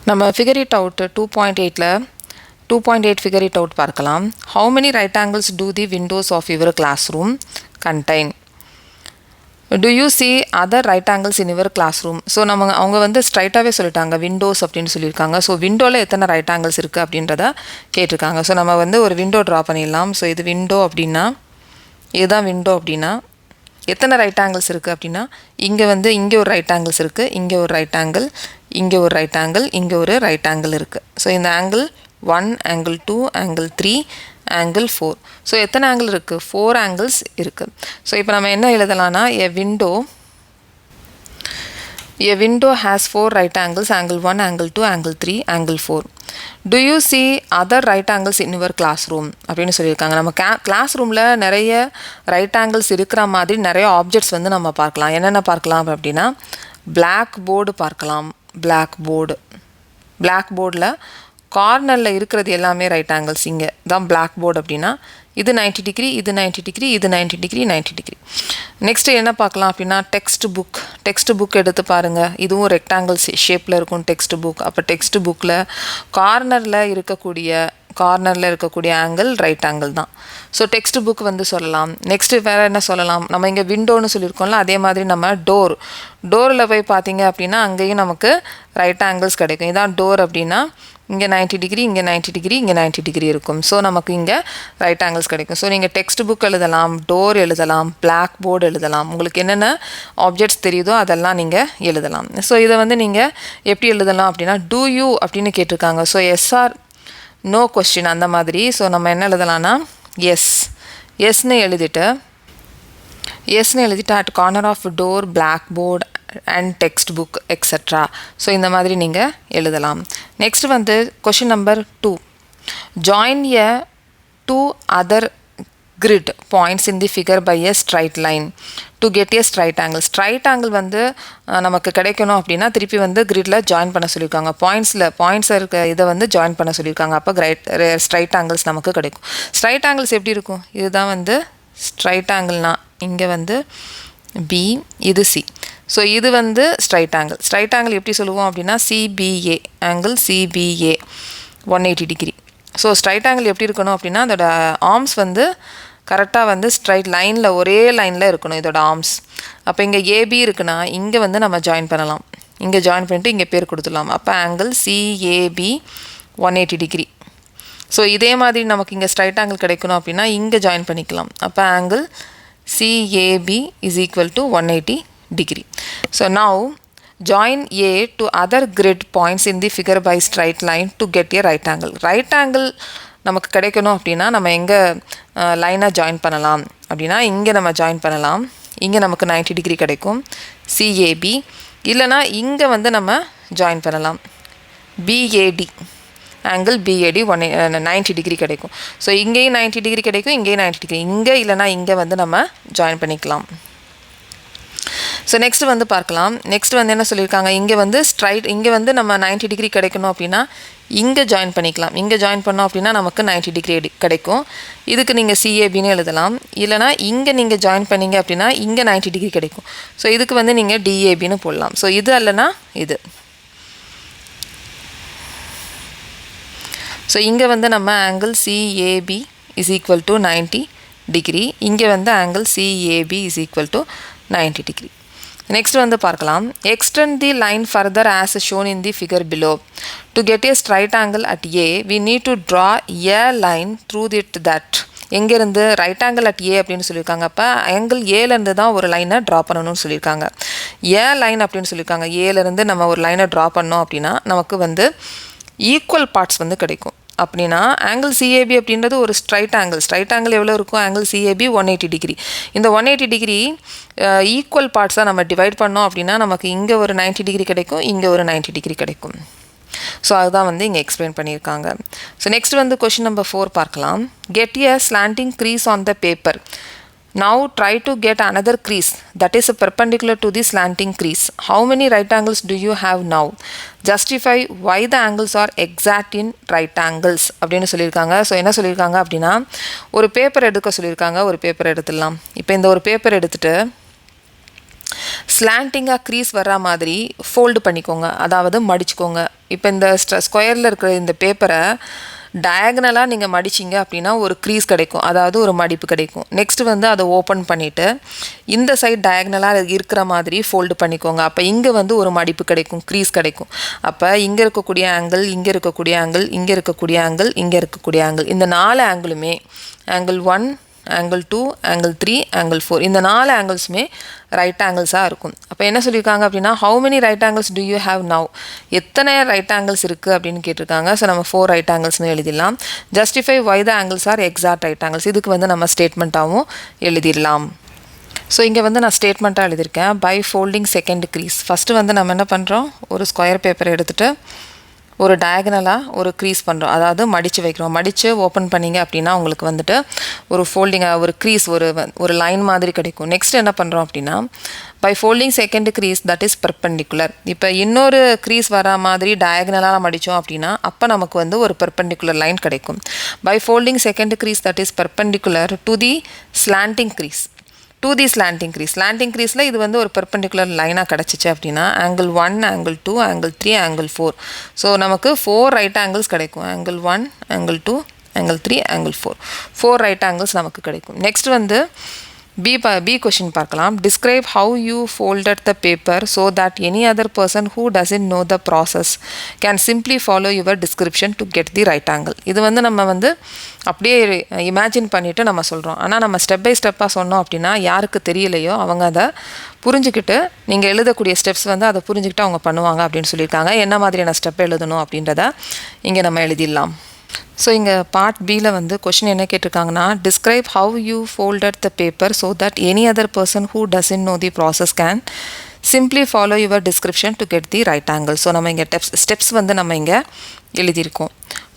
நம்ம figure it out 2.8ல 2.8 figure it out பார்க்கலாம். How many right angles do the windows of your classroom contain? Do you see other right angles in your classroom? So அவங்க வந்து ஸ்ட்ரைட்டாகவே சொல்லிட்டாங்க Windows அப்படின்னு சொல்லியிருக்காங்க. So விண்டோவில் எத்தனை right angles இருக்குது அப்படின்றத கேட்டிருக்காங்க. ஸோ நம்ம வந்து ஒரு விண்டோ ட்ரா பண்ணிடலாம். ஸோ இது விண்டோ அப்படின்னா இதுதான் விண்டோ அப்படின்னா எத்தனை ரைட் ஆங்கிள்ஸ் இருக்குது அப்படின்னா இங்கே ஒரு ரைட் ஆங்கிள்ஸ் இருக்குது, இங்கே ஒரு ரைட் ஆங்கிள், இங்கே ஒரு ரைட் ஆங்கிள், இங்கே ஒரு ரைட் ஆங்கிள் இருக்குது. ஸோ இந்த angle 1, angle 2, angle 3, angle 4. So எத்தனை ஆங்கிள் இருக்குது? 4 ஆங்கிள்ஸ் இருக்குது. ஸோ இப்போ நம்ம என்ன எழுதலாம்னா a window has 4 right angles, angle 1, angle 2, angle 3, angle 4. Do you see other right angles in your classroom அப்படின்னு சொல்லியிருக்காங்க. நம்ம கிளாஸ் ரூமில் நிறைய ரைட் ஆங்கிள்ஸ் இருக்கிற மாதிரி நிறைய ஆப்ஜெக்ட்ஸ் வந்து நம்ம பார்க்கலாம். என்னென்ன பார்க்கலாம் அப்படின்னா பிளாக் போர்டு பார்க்கலாம். பிளாக் போர்டில் கார்னரில் இருக்கிறது எல்லாமே ரைட் ஆங்கிள்ஸ். இங்கே தான் பிளாக் போர்டு அப்படின்னா இது 90 டிகிரி, இது 90 டிகிரி, இது 90 டிகிரி, 90 டிகிரி. நெக்ஸ்ட்டு என்ன பார்க்கலாம் அப்படின்னா டெக்ஸ்ட் புக் எடுத்து பாருங்கள். இதுவும் ரெக்டாங்கிள் ஷேப்பில் இருக்கும் டெக்ஸ்ட் புக். அப்போ டெக்ஸ்ட் புக்கில் கார்னரில் இருக்கக்கூடிய ஆங்கிள் ரைட் ஆங்கிள் தான். ஸோ டெக்ஸ்ட் புக் வந்து சொல்லலாம். நெக்ஸ்ட்டு வேறு என்ன சொல்லலாம்? நம்ம இங்கே விண்டோன்னு சொல்லியிருக்கோம்ல, அதே மாதிரி நம்ம டோரில் போய் பார்த்தீங்க அப்படின்னா அங்கேயும் நமக்கு ரைட் ஆங்கிள்ஸ் கிடைக்கும். இதான் டோர் அப்படின்னா இங்கே 90 டிகிரி, இங்கே 90 டிகிரி, இங்கே 90 டிகிரி இருக்கும். ஸோ நமக்கு இங்கே ரைட் ஆங்கிள்ஸ் கிடைக்கும். ஸோ நீங்கள் டெக்ஸ்ட் புக் எழுதலாம், டோர் எழுதலாம், பிளாக் போர்டு எழுதலாம். உங்களுக்கு என்னென்ன ஆப்ஜெக்ட்ஸ் தெரியுதோ அதெல்லாம் நீங்கள் எழுதலாம். ஸோ இதை வந்து நீங்கள் எப்படி எழுதலாம் அப்படின்னா டூ யூ அப்படின்னு கேட்டிருக்காங்க. ஸோ எஸ்ஆர் நோ கொஸ்டின் அந்த மாதிரி. ஸோ நம்ம என்ன எழுதலாம்னா எஸ்ன்னு எழுதிட்டு at corner of door, black board and text book extra. So இந்த மாதிரி நீங்கள் எழுதலாம். நெக்ஸ்ட் வந்து question number 2. Join a 2 other grid points in the figure by a straight line to get a straight angle. Straight angle வந்து நமக்கு கிடைக்கணும் அப்படின்னா திருப்பி வந்து கிரிட்டில் ஜாயின் பண்ண சொல்லியிருக்காங்க. பாயிண்ட்ஸ் இருக்க இதை வந்து ஜாயின் பண்ண சொல்லியிருக்காங்க. அப்போ ஸ்ட்ரைட் ஆங்கிள்ஸ் நமக்கு கிடைக்கும். ஸ்ட்ரைட் ஆங்கிள்ஸ் எப்படி இருக்கும்? இதுதான் வந்து ஸ்ட்ரைட் ஆங்கிள்னா இங்கே வந்து பி, இது சி. ஸோ இது வந்து ஸ்ட்ரைட் ஆங்கிள் எப்படி சொல்லுவோம் அப்படின்னா CPA angle, CPA 180 degree. So straight angle எப்படி இருக்கணும் அப்படின்னா அதோட ஆர்ம்ஸ் வந்து கரெக்டாக வந்து ஸ்ட்ரைட் லைனில் ஒரே லைனில் இருக்கணும் இதோட ஆர்ம்ஸ். அப்போ இங்கே ஏபி இருக்குன்னா இங்கே வந்து நம்ம ஜாயின் பண்ணலாம். இங்கே ஜாயின் பண்ணிட்டு இங்கே பேர் கொடுத்துடலாம். அப்போ ஆங்கிள் சிஏபி 180 டிகிரி. ஸோ இதே மாதிரி நமக்கு இங்கே ஸ்ட்ரைட் ஆங்கிள் கிடைக்கணும் அப்படின்னா இங்கே ஜாயின் பண்ணிக்கலாம். அப்போ angle CAB is equal to 180 degree. So now join A to other grid points in the figure by straight line to get a right angle. Right angle நமக்கு கிடைக்கணும் அப்படின்னா நம்ம எங்கே லைனாக ஜாயின் பண்ணலாம் அப்படின்னா இங்கே நம்ம ஜாயின் பண்ணலாம். இங்கே நமக்கு 90 டிகிரி கிடைக்கும் CAB. இல்லைனா இங்கே வந்து நம்ம ஜாயின் பண்ணலாம் BAD ஆங்கிள் BAD 90 டிகிரி கிடைக்கும். ஸோ இங்கேயும் 90 டிகிரி கிடைக்கும், இங்கேயும் 90 டிகிரி. இங்கே இல்லைனா இங்கே வந்து நம்ம ஜாயின் பண்ணிக்கலாம். ஸோ நெக்ஸ்ட் வந்து பார்க்கலாம். நெக்ஸ்ட் வந்து என்ன சொல்லியிருக்காங்க? இங்கே வந்து நம்ம 90 டிகிரி கிடைக்கணும் அப்படின்னா இங்கே ஜாயின் பண்ணிக்கலாம். இங்கே ஜாயின் பண்ணோம் அப்படின்னா நமக்கு 90 டிகிரி கிடைக்கும். இதுக்கு நீங்கள் CABன்னு எழுதலாம். இல்லைனா இங்கே நீங்கள் ஜாயின் பண்ணிங்க அப்படின்னா இங்கே 90 டிகிரி கிடைக்கும். ஸோ இதுக்கு வந்து நீங்கள் DABன்னு போடலாம். ஸோ இது அல்லனா இது. ஸோ இங்கே வந்து நம்ம angle CAB is equal to 90 degree. இங்கே வந்து angle CAB is equal to 90 degree. Next வந்து பார்க்கலாம். Extend the line further as shown in the figure below. To get a straight angle at A we need to draw a line through that. எங்கேருந்து? Right angle at A அப்படின்னு சொல்லியிருக்காங்க. அப்போ angle ஏலேருந்து தான் ஒரு லைனை draw பண்ணணும்னு சொல்லியிருக்காங்க. ஏ line அப்படின்னு சொல்லியிருக்காங்க. ஏலேருந்து நம்ம ஒரு லைனை ட்ரா பண்ணோம் அப்படின்னா நமக்கு வந்து ஈக்குவல் பார்ட்ஸ் வந்து கிடைக்கும். அப்படின்னா ஆங்கிள் CAB அப்படின்றது ஒரு ஸ்ட்ரைட் ஆங்கிள் எவ்வளோ இருக்கும்? Angle CAB 180 degree. இந்த 180 டிகிரி ஈக்குவல் பார்ட்ஸாக நம்ம டிவைட் பண்ணோம் அப்படின்னா நமக்கு இங்கே ஒரு 90 டிகிரி கிடைக்கும், இங்கே ஒரு 90 டிகிரி கிடைக்கும். ஸோ அதுதான் வந்து இங்கே எக்ஸ்பிளைன் பண்ணியிருக்காங்க. ஸோ நெக்ஸ்ட் வந்து கொஷின் நம்பர் 4 பார்க்கலாம். Get a slanting crease on the paper. Now try to get another crease that is perpendicular to the slanting crease. How many right angles do you have now? Justify why the angles are exact in right angles அப்படின்னு சொல்லியிருக்காங்க. So என்ன சொல்லியிருக்காங்க அப்படின்னா ஒரு paper எடுக்க சொல்லியிருக்காங்க. ஒரு paper எடுத்துடலாம். இப்போ இந்த ஒரு பேப்பர் எடுத்துகிட்டு ஸ்லாண்டிங்காக க்ரீஸ் வர்ற மாதிரி ஃபோல்டு பண்ணிக்கோங்க, அதாவது மடிச்சுக்கோங்க. இப்போ இந்த ஸ்கொயரில் இருக்கிற இந்த பேப்பரை டயகனலாக நீங்கள் மடிச்சிங்க அப்படின்னா ஒரு க்ரீஸ் கிடைக்கும், அதாவது ஒரு மடிப்பு கிடைக்கும். நெக்ஸ்ட்டு வந்து அதை ஓப்பன் பண்ணிவிட்டு இந்த சைட் டயகனலாக இருக்கிற மாதிரி ஃபோல்டு பண்ணிக்கோங்க. அப்போ இங்கே வந்து ஒரு மடிப்பு கிடைக்கும், க்ரீஸ் கிடைக்கும். அப்போ இங்கே இருக்கக்கூடிய ஆங்கிள், இங்கே இருக்கக்கூடிய ஆங்கிள், இங்கே இருக்கக்கூடிய ஆங்கிள், இங்கே இருக்கக்கூடிய ஆங்கிள், இந்த 4 ஆங்கிளுமே ஆங்கிள் 1, ஆங்கிள் 2, ஆங்கிள் 3, ஆங்கிள் 4, இந்த 4 ஆங்கிள்ஸுமே ரைட் ஆங்கிள்ஸாக இருக்கும். அப்போ என்ன சொல்லியிருக்காங்க அப்படின்னா, how many right angles do you have now, எத்தனை ரைட் ஆங்கிள்ஸ் இருக்குது அப்படின்னு கேட்டிருக்காங்க. ஸோ நம்ம 4 ரைட் ஆங்கிள்ஸ்னு எழுதிடலாம். Justify why the angles are exact right angles, இதுக்கு வந்து நம்ம ஸ்டேட்மெண்ட்டாகவும் எழுதிடலாம். ஸோ இங்கே வந்து நான் ஸ்டேட்மெண்ட்டாக எழுதியிருக்கேன். By folding second crease, first வந்து நம்ம என்ன பண்ணுறோம், ஒரு ஸ்கொயர் பேப்பர் எடுத்துகிட்டு ஒரு டயகனலாக ஒரு க்ரீஸ் பண்ணுறோம், அதாவது மடித்து வைக்கிறோம். மடித்து ஓப்பன் பண்ணிங்க அப்படின்னா உங்களுக்கு வந்துட்டு ஒரு ஃபோல்டிங்காக ஒரு க்ரீஸ், ஒரு லைன் மாதிரி கிடைக்கும். நெக்ஸ்ட் என்ன பண்ணுறோம் அப்படின்னா, by folding second crease that is perpendicular. இப்போ இன்னொரு க்ரீஸ் வர மாதிரி டயகனலாக மடித்தோம் அப்படின்னா அப்போ நமக்கு வந்து ஒரு பெர்பெண்டிகுலர் லைன் கிடைக்கும். By folding second crease that is perpendicular to the slanting crease, to the slanting crease. Slanting க்ரீஸில் இது வந்து ஒரு பெர்பெண்டிகுலர் லைனாக கிடச்சிச்சு அப்படின்னா angle 1, angle 2, angle 3, angle 4. So நமக்கு 4 ரைட் ஆங்கிள்ஸ் கிடைக்கும். Angle 1, angle 2, angle 3, angle 4, 4 right angles நமக்கு கிடைக்கும். நெக்ஸ்ட் வந்து பி கொஷின் பார்க்கலாம். Describe how you folded the paper so that any other person who doesn't know the process can simply follow your description to get the right angle. இது வந்து நம்ம வந்து அப்படியே imagine பண்ணிவிட்டு நம்ம சொல்கிறோம். ஆனால் நம்ம ஸ்டெப் பை ஸ்டெப்பாக சொன்னோம் அப்படின்னா யாருக்கு தெரியலையோ அவங்க அதை புரிஞ்சுக்கிட்டு, நீங்கள் எழுதக்கூடிய ஸ்டெப்ஸ் வந்து அதை புரிஞ்சுக்கிட்டு அவங்க பண்ணுவாங்க அப்படின்னு சொல்லியிருக்காங்க. என்ன மாதிரியான ஸ்டெப் எழுதணும் அப்படின்றத இங்கே நம்ம எழுதிடலாம். ஸோ இங்கே பார்ட் பியில் வந்து கொஷின் என்ன கேட்டிருக்காங்கன்னா, describe how you folded the paper so that any other person who doesn't know the process can simply follow your description to get the right angle. So நம்ம இங்கே ஸ்டெப்ஸ் வந்து நம்ம இங்கே எழுதியிருக்கோம்.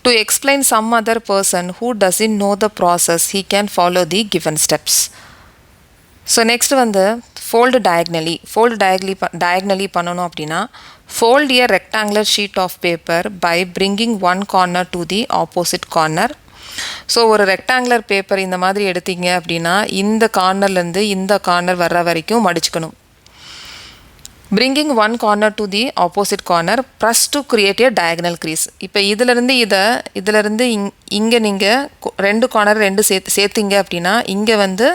To explain some other person who doesn't know the process he can follow the given steps. So next வந்து fold diagonally பண்ணணும் அப்படின்னா, fold a rectangular sheet of paper by bringing one corner to the opposite corner. So ஒரு rectangular paper இந்த மாதிரி எடுத்தீங்க அப்படின்னா இந்த கார்னர்லேருந்து இந்த கார்னர் வர்ற வரைக்கும் மடிச்சுக்கணும். bringing one corner to the opposite corner, press to create a diagonal crease. இப்போ இதிலிருந்து இங்கே நீங்கள் 2 கார்னர் சேர்த்திங்க அப்படின்னா இங்கே வந்து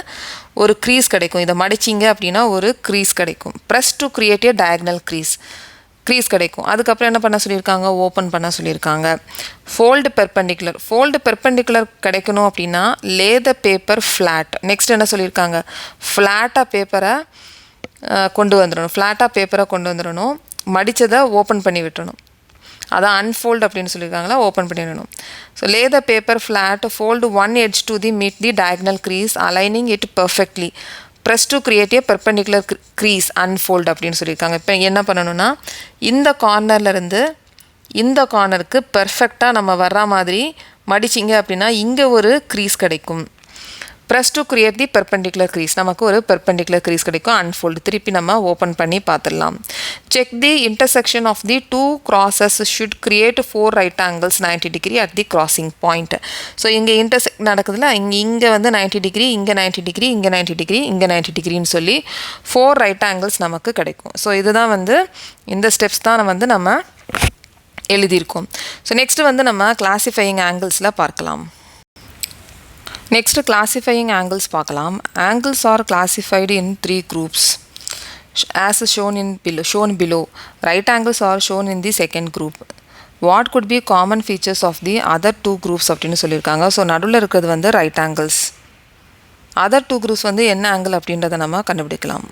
ஒரு க்ரீஸ் கிடைக்கும். இதை மடிச்சிங்க அப்படின்னா ஒரு க்ரீஸ் கிடைக்கும். press to create a diagonal crease கிடைக்கும். அதுக்கப்புறம் என்ன பண்ண சொல்லியிருக்காங்க, ஓப்பன் பண்ண சொல்லியிருக்காங்க. ஃபோல்டு பெர்பெண்டிகுலர் கிடைக்கணும் அப்படின்னா லே த பேப்பர் ஃப்ளாட். நெக்ஸ்ட் என்ன சொல்லியிருக்காங்க, ஃப்ளாட்டாக பேப்பரை கொண்டு வந்துடணும், மடித்ததை ஓப்பன் பண்ணி விட்டுறணும். அதான் அன்ஃபோல்டு அப்படின்னு சொல்லியிருக்காங்களா, ஓப்பன் பண்ணிடணும். So lay the paper flat, fold one edge to the meet the diagonal crease, aligning it perfectly, press to create a perpendicular crease, unfold அப்படின்னு சொல்லியிருக்காங்க. இப்போ என்ன பண்ணணும்னா இந்த கார்னர்லேருந்து இந்த கார்னருக்கு பெர்ஃபெக்டாக நம்ம வர்ற மாதிரி மடிச்சிங்க அப்படின்னா இங்கே ஒரு க்ரீஸ் கிடைக்கும். Press to create the perpendicular crease, நமக்கு ஒரு பெர்பெண்டிகுலர் க்ரீஸ் கிடைக்கும். அன்ஃபோல்டு திருப்பி நம்ம ஓப்பன் பண்ணி பார்த்துடலாம். Check the intersection of the 2 crosses should create 4 right angles 90 degree at the crossing point. So இங்கே இன்டர்செக்ட் நடக்குதுல, இங்கே வந்து 90 டிகிரி, இங்கே 90 டிகிரி, இங்கே 90 டிகிரி, இங்கே 90 டிகிரின்னு சொல்லி 4 ரைட் ஆங்கிள்ஸ் நமக்கு கிடைக்கும். ஸோ இதுதான் வந்து இந்த ஸ்டெப்ஸ் தான் வந்து நம்ம எழுதியிருக்கோம். ஸோ நெக்ஸ்ட்டு வந்து நம்ம கிளாசிஃபையிங் ஆங்கிள்ஸில் பார்க்கலாம். நெக்ஸ்ட் கிளாசிஃபையிங் ஆங்கிள்ஸ் பார்க்கலாம். Angles R classified in 3 groups as shown below. Right angles are shown in the second group. What could be common features of the other 2 groups அப்படின்னு சொல்லியிருக்காங்க. So நடுவில் இருக்கிறது வந்து right angles. Other 2 groups வந்து என்ன angle அப்படின்றத நம்ம கண்டுபிடிக்கலாம்.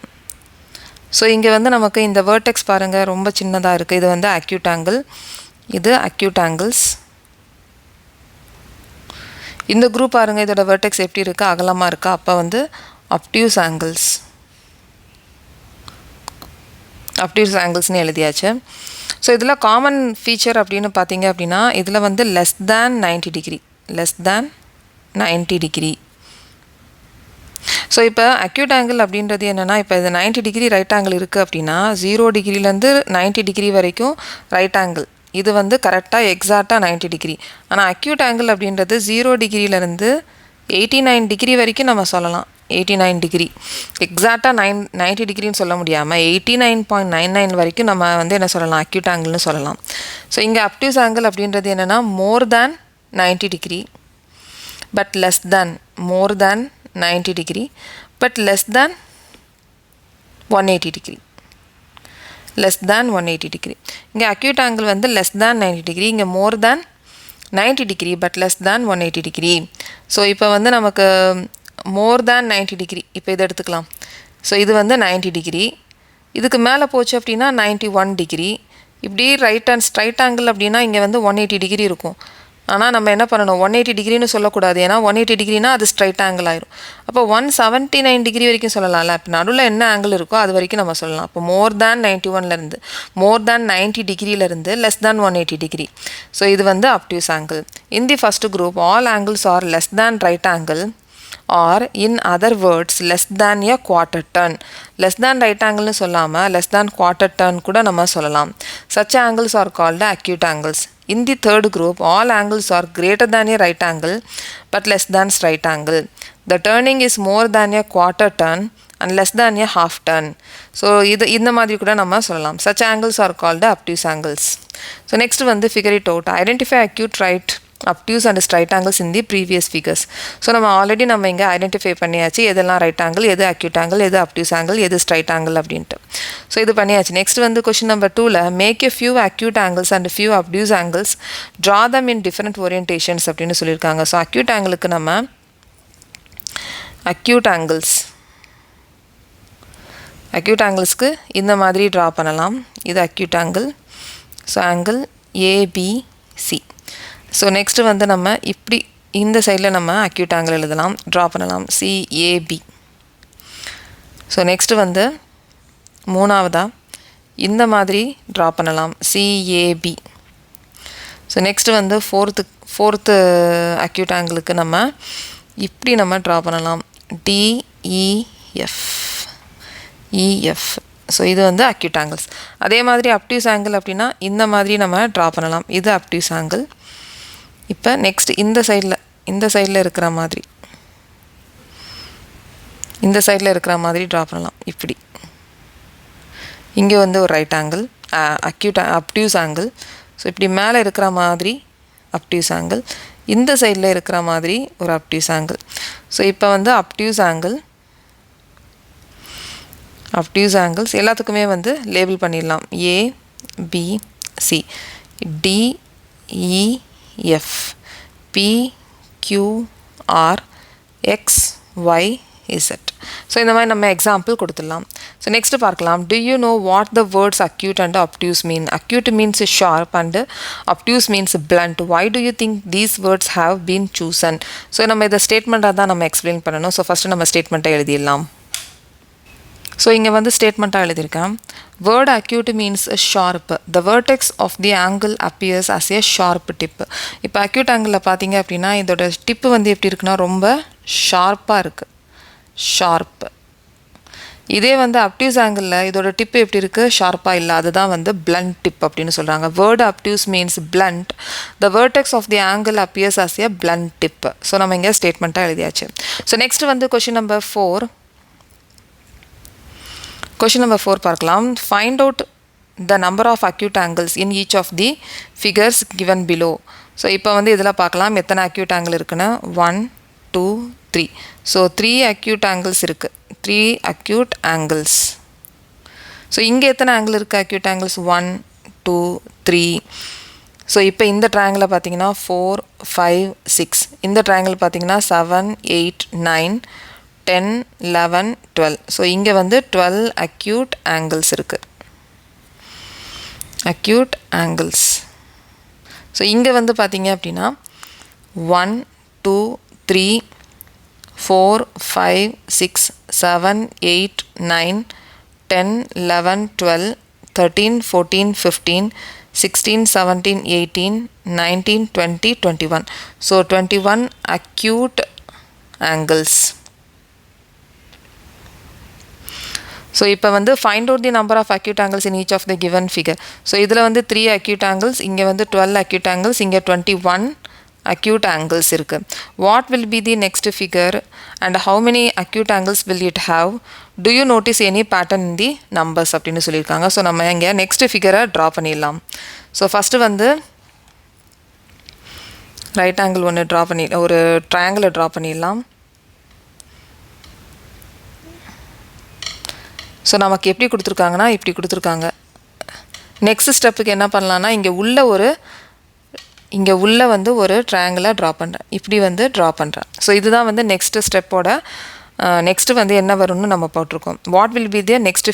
ஸோ இங்கே வந்து நமக்கு இந்த வேர்டெக்ஸ் பாருங்கள் ரொம்ப சின்னதாக இருக்குது. இது வந்து அக்யூட் ஆங்கிள், இது அக்யூட் ஆங்கிள்ஸ். இந்த குரூப் பாருங்கள், இதோட வெர்டெக்ஸ் எப்படி இருக்குது, அகலமாக இருக்கா, அப்போ வந்து அப்டியூஸ் ஆங்கிள்ஸ்னு எழுதியாச்சு. ஸோ இதில் காமன் ஃபீச்சர் அப்படின்னு பார்த்தீங்க அப்படின்னா இதில் வந்து லெஸ் தேன் 90 டிகிரி. ஸோ இப்போ அக்யூட் ஆங்கிள் அப்படின்றது என்னென்னா, இப்போ இது 90 டிகிரி ரைட் ஆங்கிள் இருக்குது அப்படின்னா 0 டிகிரிலேருந்து 90 டிகிரி வரைக்கும் ரைட் ஆங்கிள், இது வந்து கரெக்டாக எக்ஸாக்டாக 90 டிகிரி. ஆனால் அக்யூட் ஆங்கிள் அப்படின்றது 0 டிகிரிலேருந்து 89 டிகிரி வரைக்கும் நம்ம சொல்லலாம். 89 டிகிரி. எக்ஸாக்டாக 90 டிகிரின்னு சொல்ல முடியாமல் 89.99 வரைக்கும் நம்ம வந்து என்ன சொல்லலாம், அக்யூட் ஆங்கிள்னு சொல்லலாம். ஸோ இங்கே அப்டியூஸ் ஆங்கிள் அப்படின்றது என்னென்னா மோர் than 90 degree but less than, more than 90 degree but less than 180 degree, less than 180 degree. இங்கே அக்யூட் ஆங்கிள் வந்து லெஸ் தேன் 90 டிகிரி, இங்கே மோர் than 90 degree but less than 180 degree. So இப்போ வந்து நமக்கு மோர் தேன் 90 டிகிரி, இப்போ இதை எடுத்துக்கலாம். ஸோ இது வந்து 90 டிகிரி, இதுக்கு மேலே போச்சு அப்படின்னா 91 டிகிரி. இப்படி ரைட் அண்ட் ஸ்ட்ரைட் ஆங்கிள் அப்படின்னா இங்கே வந்து 180 டிகிரி இருக்கும். ஆனால் நம்ம என்ன பண்ணணும், 180 டிகிரின்னு சொல்லக்கூடாது, ஏன்னா 180 டிகிரினா அது ஸ்ட்ரைட் ஆங்கிள் ஆயிரும். அப்போ 179 டிகிரி வரைக்கும் சொல்லலாம்ல. இப்போ நடுவில் என்ன ஆங்கிள் இருக்கோ அது வரைக்கும் நம்ம சொல்லலாம். இப்போ மோர் தேன் 91லேருந்து, மோர் தேன் 90 டிகிரியிலேருந்து லெஸ் தேன் 180 டிகிரி. ஸோ இது வந்து obtuse angle. In the first group all angles are less than right angle or in other words less than a quarter turn. Less than right ஆங்கிள்னு சொல்லாமல் less than quarter turn கூட நம்ம சொல்லலாம். Such angles are called acute angles. In the third group, all angles are greater than a right angle but less than straight angle. The turning is more than a quarter turn and less than a half turn. So, இந்த மாதிரி கூட நம்ம சொல்லலாம். Such angles are called obtuse angles. So, next வந்து figure it out. Identify acute right, obtuse and straight angles in the previous figures. So, நம்ம already நம்ம இங்கே identify பண்ணியாச்சு எதெல்லாம் ரைட் ஆங்கிள், எது அக்யூட் ஆங்கிள், எது அப்டியூஸ் ஆங்கிள், எது straight angle அப்படின்ட்டு. ஸோ இது பண்ணியாச்சு. நெக்ஸ்ட் வந்து கொஷின் நம்பர் 2ல் make a few acute angles and few obtuse angles, draw them in different orientations அப்படின்னு சொல்லியிருக்காங்க. ஸோ அக்யூட் ஆங்கிளுக்கு நம்ம அக்யூட் ஆங்கிள்ஸ்க்கு இந்த மாதிரி ட்ரா பண்ணலாம். இது acute angle. So angle ABC. So next வந்து நம்ம இப்படி இந்த சைடில் நம்ம அக்யூட் ஆங்கிள் எழுதலாம், ட்ரா பண்ணலாம், சிஏபி. ஸோ நெக்ஸ்ட்டு வந்து மூணாவதாக இந்த மாதிரி ட்ரா பண்ணலாம், சிஏபி. ஸோ நெக்ஸ்ட்டு வந்து ஃபோர்த்து அக்யூட் ஆங்கிளுக்கு நம்ம இப்படி நம்ம ட்ரா பண்ணலாம், டிஇஎஃப். ஸோ இது வந்து அக்யூட் ஆங்கிள்ஸ். அதே மாதிரி அப்டியூஸ் ஆங்கிள் அப்படின்னா இந்த மாதிரி நம்ம ட்ரா பண்ணலாம், இது அப்டியூஸ் ஆங்கிள். இப்போ நெக்ஸ்ட் இந்த சைடில் இருக்கிற மாதிரி ட்ரா பண்ணலாம் இப்படி. இங்கே வந்து ஒரு right angle obtuse angle. So இப்படி மேலே இருக்கிற மாதிரி அப்டியூஸ் ஆங்கிள், இந்த சைடில் இருக்கிற மாதிரி ஒரு அப்டியூஸ் ஆங்கிள். ஸோ இப்போ வந்து அப்டியூஸ் ஆங்கிள்ஸ் எல்லாத்துக்குமே வந்து லேபிள் பண்ணிடலாம், ABC, DEF, PQR, XYZ. So இந்த மாதிரி நம்ம எக்ஸாம்பிள் கொடுத்துடலாம். ஸோ நெக்ஸ்ட் பார்க்கலாம். Do you know what the words acute and obtuse mean? Acute means sharp and obtuse means blunt. Why do you think these words have been chosen? So நம்ம இதை ஸ்டேட்மெண்ட்டாக தான் நம்ம explain பண்ணணும். So first நம்ம ஸ்டேட்மெண்ட்டை எழுதிடலாம். So இங்கே வந்து ஸ்டேட்மெண்ட்டாக எழுதியிருக்கேன். Word acute means sharp. The vertex of the angle appears as a sharp tip. இப்போ அக்யூட் ஆங்கிளில் பார்த்தீங்க அப்படின்னா இதோட டிப்பு வந்து எப்படி இருக்குன்னா ரொம்ப ஷார்ப்பாக இருக்குது, ஷார்ப்பு. இதே வந்து அப்டியூஸ் ஆங்கிளில் இதோட டிப்பு எப்படி இருக்குது, ஷார்ப்பாக இல்லை, அதுதான் வந்து பிளண்ட் டிப் அப்படின்னு சொல்கிறாங்க. Word obtuse means blunt. The vertex of the angle appears as a blunt tip. So நம்ம இங்கே ஸ்டேட்மெண்ட்டாக எழுதியாச்சு. ஸோ நெக்ஸ்ட் வந்து கொஷின் நம்பர் 4 பார்க்கலாம். Find out the number of acute angles in each of the figures given below. So இப்போ வந்து இதில் பார்க்கலாம் எத்தனை அக்யூட் ஆங்கிள் இருக்குன்னு. 1 2 3. ஸோ 3 அக்யூட் ஆங்கிள்ஸ் இருக்குது, 3 அக்யூட் ஆங்கிள்ஸ். ஸோ இங்கே எத்தனை ஆங்கிள் இருக்குது அக்யூட் ஆங்கிள்ஸ், 1 2 3. ஸோ இப்போ இந்த ட்ரையாங்கிளை பார்த்தீங்கன்னா 4 5 6. இந்த ட்ரையாங்கிள் பார்த்தீங்கன்னா 7 8 9 10 11 12. ஸோ இங்கே வந்து 12 அக்யூட் ஆங்கிள்ஸ் இருக்குது, அக்யூட் ஆங்கிள்ஸ். ஸோ இங்கே வந்து பார்த்தீங்க அப்படின்னா 1 2 3 4 5 6 7 8 9 10 11 12 13 14 15 16 17 18 19 20 21. So 21 acute angles. ஸோ இப்போ வந்து find out the number of acute angles in each of the given figure. So இதில் வந்து 3 அக்யூட் ஆங்கிள்ஸ், இங்கே வந்து 12 அக்யூட் ஆங்கிள்ஸ், இங்கே 21 acute angles இருக்கு. What will be the next figure and how many acute angles will it have? Do you notice any pattern in the numbers அப்படின்னு சொல்லியிருக்காங்க. So நம்ம இங்கே நெக்ஸ்ட் ஃபிகரை ட்ரா பண்ணிடலாம். So first வந்து right angle ஒன்று draw பண்ணி ஒரு ட்ரையாங்கிளை ட்ரா பண்ணிடலாம். ஸோ நமக்கு எப்படி கொடுத்துருக்காங்கன்னா இப்படி கொடுத்துருக்காங்க. நெக்ஸ்ட் ஸ்டெப்புக்கு என்ன பண்ணலான்னா இங்கே உள்ள வந்து ஒரு ட்ரையாங்கிளை ட்ரா பண்ணுறேன். இப்படி வந்து ட்ரா பண்ணுறேன். ஸோ இதுதான் வந்து நெக்ஸ்ட்டு ஸ்டெப்போட நெக்ஸ்ட்டு வந்து என்ன வரும்னு நம்ம போட்டிருக்கோம். What will be the next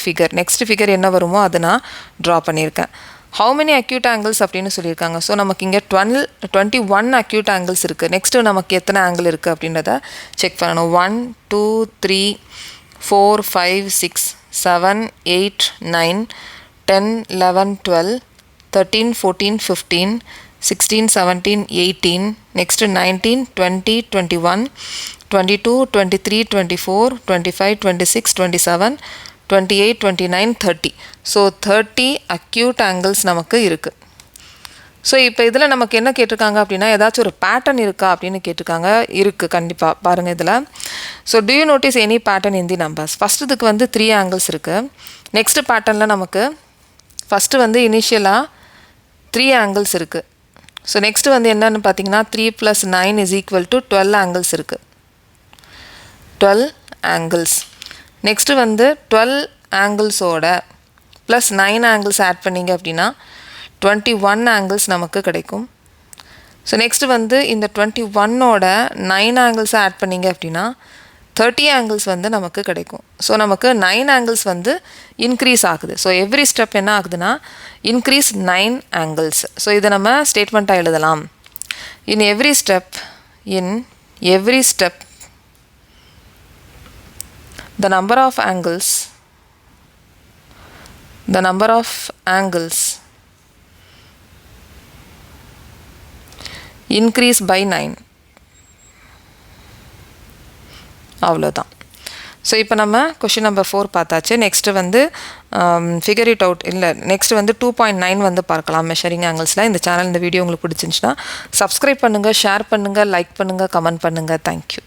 figure என்ன வருமோ அதை நான் ட்ரா பண்ணியிருக்கேன். ஹவு மெனி அக்யூட் ஆங்கிள்ஸ் அப்படின்னு சொல்லியிருக்காங்க. ஸோ நமக்கு இங்கே 21 அக்யூட் ஆங்கிள்ஸ் இருக்குது. நெக்ஸ்ட்டு நமக்கு எத்தனை ஆங்கிள் இருக்குது அப்படின்றத செக் பண்ணணும். 1 2 3 4 5 6 7 8 9 10 11 12 13 14 15 16 17 18 next 19 20 21 22 23 24 25 26 27 28 29 30. ஸோ 30 அக்யூட் ஆங்கிள்ஸ் நமக்கு இருக்குது. ஸோ இப்போ இதில் நமக்கு என்ன கேட்டிருக்காங்க அப்படின்னா ஏதாச்சும் ஒரு பேட்டர்ன் இருக்கா அப்படின்னு கேட்டிருக்காங்க. இருக்குது கண்டிப்பாக பாருங்கள் இதில். So do you notice any pattern in the numbers? First இதுக்கு வந்து 3 ஆங்கிள்ஸ் இருக்குது. நெக்ஸ்ட் பேட்டர்னில் நமக்கு ஃபஸ்ட்டு வந்து இனிஷியலாக 3 ஆங்கிள்ஸ் இருக்குது. ஸோ நெக்ஸ்ட்டு வந்து என்னென்னு பார்த்தீங்கன்னா 3 + 9 = 12 ஆங்கிள்ஸ் இருக்குது. 12 ஆங்கிள்ஸ். நெக்ஸ்ட்டு வந்து 12 ஆங்கிள்ஸோட ப்ளஸ் 9 ஆங்கிள்ஸ் ஆட் பண்ணிங்க அப்படின்னா 21 ஆங்கிள்ஸ் நமக்கு கிடைக்கும். ஸோ நெக்ஸ்ட்டு வந்து இந்த 21ஓட 9 ஆங்கிள்ஸை ஆட் பண்ணிங்க அப்படின்னா 30 ஆங்கிள்ஸ் வந்து நமக்கு கிடைக்கும். ஸோ நமக்கு 9 ஆங்கிள்ஸ் வந்து இன்க்ரீஸ் ஆகுது. ஸோ எவ்ரி ஸ்டெப் என்ன ஆகுதுன்னா இன்க்ரீஸ் 9 ஆங்கிள்ஸ். ஸோ இதை நம்ம ஸ்டேட்மெண்ட்டாக எழுதலாம். In every step the number of angles increase by 9. அவ்வளோதான். ஸோ இப்போ நம்ம கொஷின் நம்பர் 4 பார்த்தாச்சு. நெக்ஸ்ட்டு வந்து ஃபிகர் இட் அவுட் இல்லை நெக்ஸ்ட்டு வந்து 2.9 வந்து பார்க்கலாம் மெஷரிங் ஆங்கிள்ஸில். இந்த சேனல் இந்த வீடியோ உங்களுக்கு பிடிச்சிருந்துச்சுன்னா சப்ஸ்கிரைப் பண்ணுங்கள், ஷேர் பண்ணுங்கள், லைக் பண்ணுங்கள், கமெண்ட் பண்ணுங்கள். தேங்க்யூ.